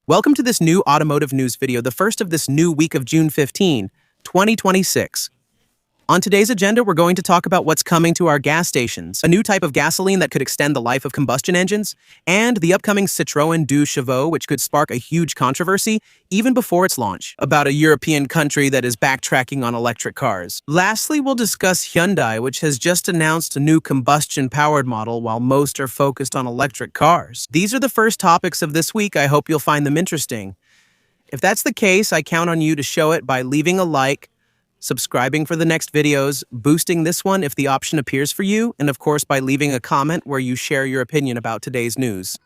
Welcome to this new automotive news video, the first of this new week of June 15, 2026. On today's agenda, we're going to talk about what's coming to our gas stations, a new type of gasoline that could extend the life of combustion engines, and the upcoming Citroën 2 Chevaux, which could spark a huge controversy even before its launch, about a European country that is backtracking on electric cars. Lastly, we'll discuss Hyundai, which has just announced a new combustion-powered model while most are focused on electric cars. These are the first topics of this week. I hope you'll find them interesting. If that's the case, I count on you to show it by leaving a like, subscribing for the next videos, boosting this one if the option appears for you, and of course by leaving a comment where you share your opinion about today's news.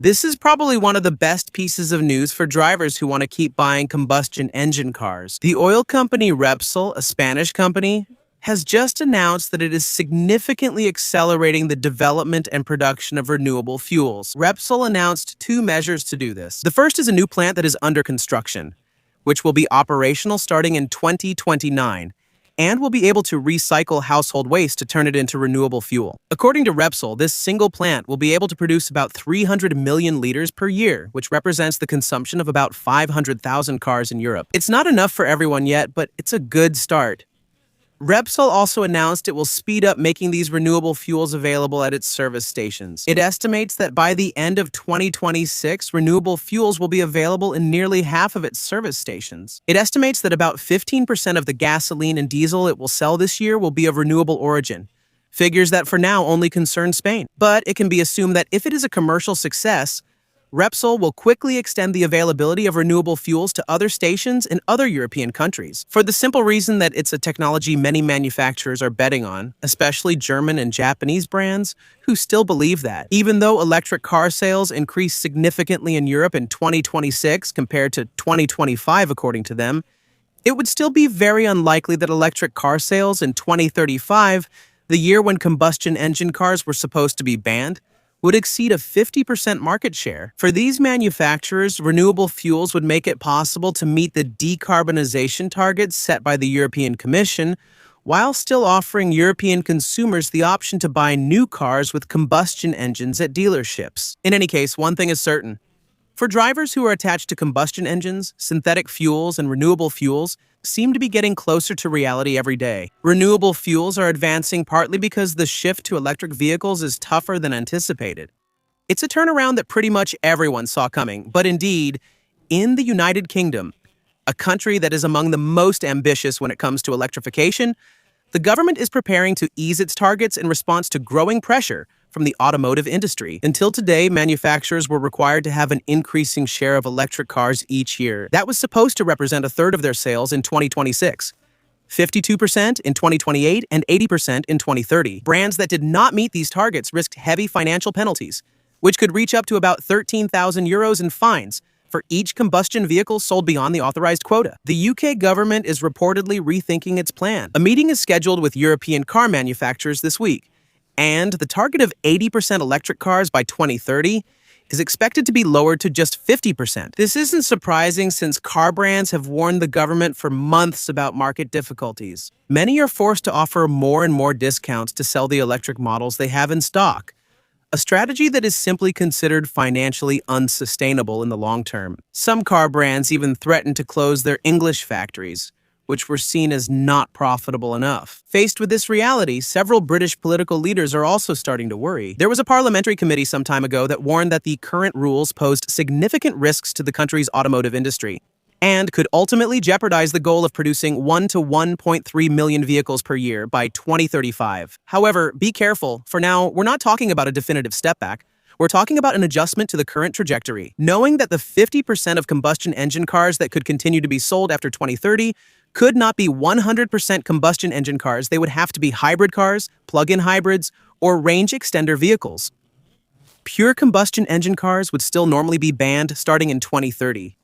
This is probably one of the best pieces of news for drivers who want to keep buying combustion engine cars. The oil company Repsol, a Spanish company, has just announced that it is significantly accelerating the development and production of renewable fuels. Repsol announced two measures to do this. The first is a new plant that is under construction, which will be operational starting in 2029, and will be able to recycle household waste to turn it into renewable fuel. According to Repsol, this single plant will be able to produce about 300 million liters per year, which represents the consumption of about 500,000 cars in Europe. It's not enough for everyone yet, but it's a good start. Repsol also announced it will speed up making these renewable fuels available at its service stations. It estimates that by the end of 2026, renewable fuels will be available in nearly half of its service stations. It estimates that about 15% of the gasoline and diesel it will sell this year will be of renewable origin, figures that for now only concern Spain. But it can be assumed that if it is a commercial success, Repsol will quickly extend the availability of renewable fuels to other stations in other European countries, for the simple reason that it's a technology many manufacturers are betting on, especially German and Japanese brands, who still believe that. Even though electric car sales increased significantly in Europe in 2026 compared to 2025, according to them, it would still be very unlikely that electric car sales in 2035, the year when combustion engine cars were supposed to be banned, would exceed a 50% market share. For these manufacturers, renewable fuels would make it possible to meet the decarbonization targets set by the European Commission, while still offering European consumers the option to buy new cars with combustion engines at dealerships. In any case, one thing is certain. For drivers who are attached to combustion engines, synthetic fuels and renewable fuels seem to be getting closer to reality every day. Renewable fuels are advancing partly because the shift to electric vehicles is tougher than anticipated. It's a turnaround that pretty much everyone saw coming, but indeed, in the United Kingdom, a country that is among the most ambitious when it comes to electrification, the government is preparing to ease its targets in response to growing pressure from the automotive industry. Until today, manufacturers were required to have an increasing share of electric cars each year. That was supposed to represent a third of their sales in 2026, 52% in 2028, and 80% in 2030. Brands that did not meet these targets risked heavy financial penalties, which could reach up to about 13,000 euros in fines for each combustion vehicle sold beyond the authorized quota. The UK government is reportedly rethinking its plan. A meeting is scheduled with European car manufacturers this week, and the target of 80% electric cars by 2030 is expected to be lowered to just 50%. This isn't surprising since car brands have warned the government for months about market difficulties. Many are forced to offer more and more discounts to sell the electric models they have in stock, a strategy that is simply considered financially unsustainable in the long term. Some car brands even threaten to close their English factories, which were seen as not profitable enough. Faced with this reality, several British political leaders are also starting to worry. There was a parliamentary committee some time ago that warned that the current rules posed significant risks to the country's automotive industry and could ultimately jeopardize the goal of producing 1 to 1.3 million vehicles per year by 2035. However, be careful. For now, we're not talking about a definitive step back. We're talking about an adjustment to the current trajectory. Knowing that the 50% of combustion engine cars that could continue to be sold after 2030 could not be 100% combustion engine cars, they would have to be hybrid cars, plug-in hybrids, or range extender vehicles. Pure combustion engine cars would still normally be banned starting in 2030.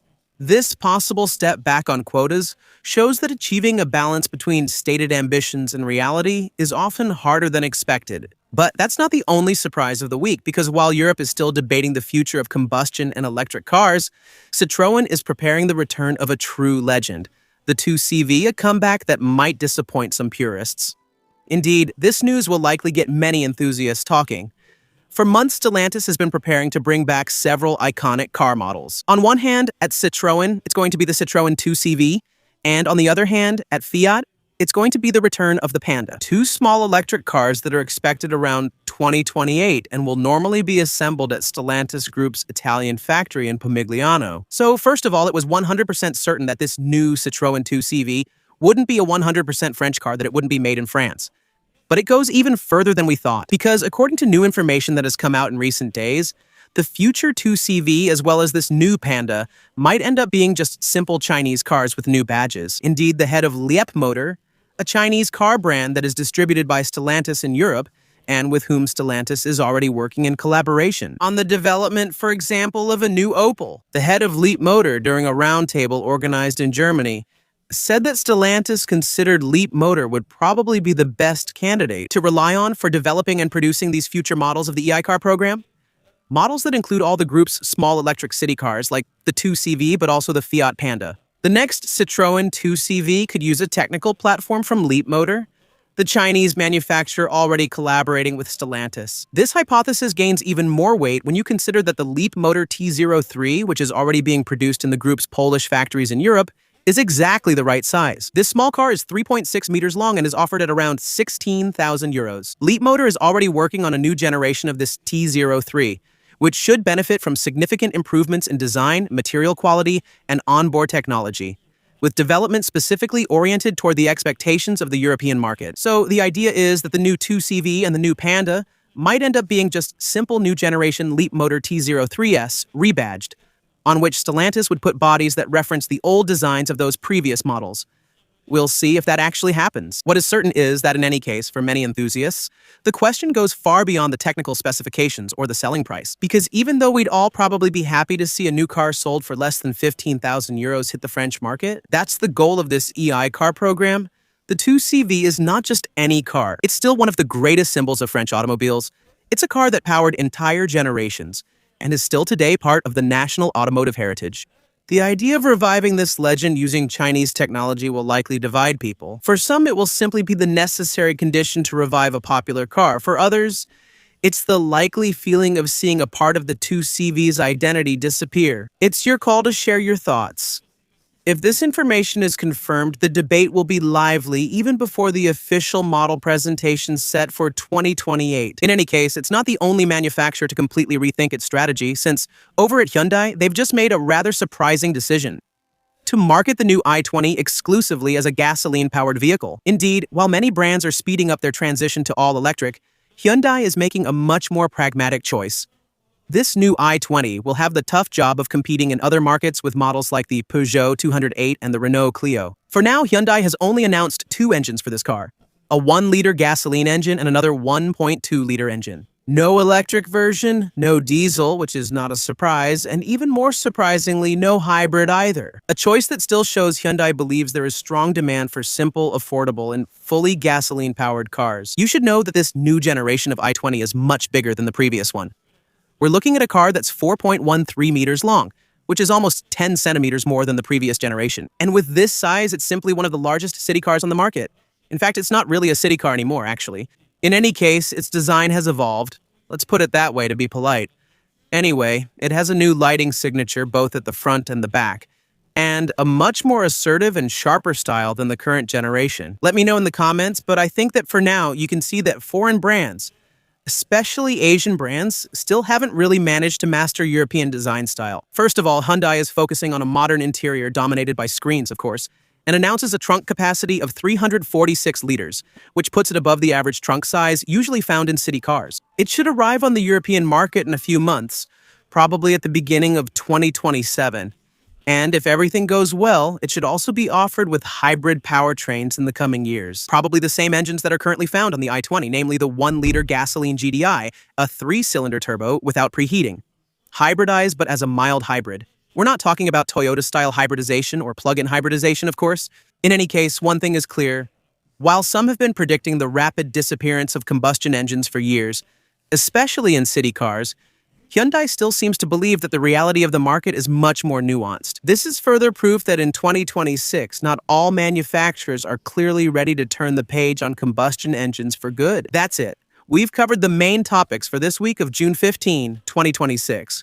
This possible step back on quotas shows that achieving a balance between stated ambitions and reality is often harder than expected. But that's not the only surprise of the week, because while Europe is still debating the future of combustion and electric cars, Citroën is preparing the return of a true legend, the 2CV, a comeback that might disappoint some purists. Indeed, this news will likely get many enthusiasts talking. For months, Stellantis has been preparing to bring back several iconic car models. On one hand, at Citroën, it's going to be the Citroën 2CV, and on the other hand, at Fiat, it's going to be the return of the Panda. Two small electric cars that are expected around 2028 and will normally be assembled at Stellantis Group's Italian factory in Pomigliano. So first of all, it was 100% certain that this new Citroën 2CV wouldn't be a 100% French car, that it wouldn't be made in France. But it goes even further than we thought, because according to new information that has come out in recent days, the future 2CV, as well as this new Panda, might end up being just simple Chinese cars with new badges. Indeed, the head of Leapmotor, a Chinese car brand that is distributed by Stellantis in Europe, and with whom Stellantis is already working in collaboration on the development, for example, of a new Opel. The head of Leapmotor, during a roundtable organized in Germany, said that Stellantis considered Leapmotor would probably be the best candidate to rely on for developing and producing these future models of the e-car program. Models that include all the group's small electric city cars, like the 2CV, but also the Fiat Panda. The next Citroën 2CV could use a technical platform from Leapmotor, the Chinese manufacturer already collaborating with Stellantis. This hypothesis gains even more weight when you consider that the Leapmotor T03, which is already being produced in the group's Polish factories in Europe, is exactly the right size. This small car is 3.6 meters long and is offered at around 16,000 euros. Leapmotor is already working on a new generation of this T03, which should benefit from significant improvements in design, material quality, and onboard technology, with development specifically oriented toward the expectations of the European market. So the idea is that the new 2CV and the new Panda might end up being just simple new generation Leapmotor T03S rebadged, on which Stellantis would put bodies that reference the old designs of those previous models. We'll see if that actually happens. What is certain is that in any case, for many enthusiasts, the question goes far beyond the technical specifications or the selling price. Because even though we'd all probably be happy to see a new car sold for less than 15,000 euros hit the French market, that's the goal of this EI car program. The 2CV is not just any car. It's still one of the greatest symbols of French automobiles. It's a car that powered entire generations and is still today part of the national automotive heritage. The idea of reviving this legend using Chinese technology will likely divide people. For some, it will simply be the necessary condition to revive a popular car. For others, it's the likely feeling of seeing a part of the 2CV's identity disappear. It's your call to share your thoughts. If this information is confirmed, the debate will be lively even before the official model presentation set for 2028. In any case, it's not the only manufacturer to completely rethink its strategy, since over at Hyundai, they've just made a rather surprising decision to market the new i20 exclusively as a gasoline-powered vehicle. Indeed, while many brands are speeding up their transition to all-electric, Hyundai is making a much more pragmatic choice. This new i20 will have the tough job of competing in other markets with models like the Peugeot 208 and the Renault Clio. For now, Hyundai has only announced two engines for this car, a 1-liter gasoline engine and another 1.2-liter engine. No electric version, no diesel, which is not a surprise, and even more surprisingly, no hybrid either. A choice that still shows Hyundai believes there is strong demand for simple, affordable, and fully gasoline-powered cars. You should know that this new generation of i20 is much bigger than the previous one. We're looking at a car that's 4.13 meters long, which is almost 10 centimeters more than the previous generation. And with this size, it's simply one of the largest city cars on the market. In fact, it's not really a city car anymore, actually. In any case, its design has evolved. Let's put it that way to be polite. Anyway, it has a new lighting signature both at the front and the back, and a much more assertive and sharper style than the current generation. Let me know in the comments, but I think that for now, you can see that foreign brands, especially Asian brands, still haven't really managed to master European design style. First of all, Hyundai is focusing on a modern interior dominated by screens, of course, and announces a trunk capacity of 346 liters, which puts it above the average trunk size usually found in city cars. It should arrive on the European market in a few months, probably at the beginning of 2027. And if everything goes well, it should also be offered with hybrid powertrains in the coming years. Probably the same engines that are currently found on the i20, namely the 1-liter gasoline GDI, a 3-cylinder turbo without preheating. Hybridized, but as a mild hybrid. We're not talking about Toyota-style hybridization or plug-in hybridization, of course. In any case, one thing is clear. While some have been predicting the rapid disappearance of combustion engines for years, especially in city cars, Hyundai still seems to believe that the reality of the market is much more nuanced. This is further proof that in 2026, not all manufacturers are clearly ready to turn the page on combustion engines for good. That's it. We've covered the main topics for this week of June 15, 2026.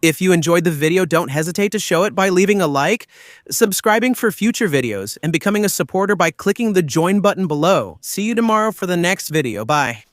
If you enjoyed the video, don't hesitate to show it by leaving a like, subscribing for future videos, and becoming a supporter by clicking the join button below. See you tomorrow for the next video. Bye.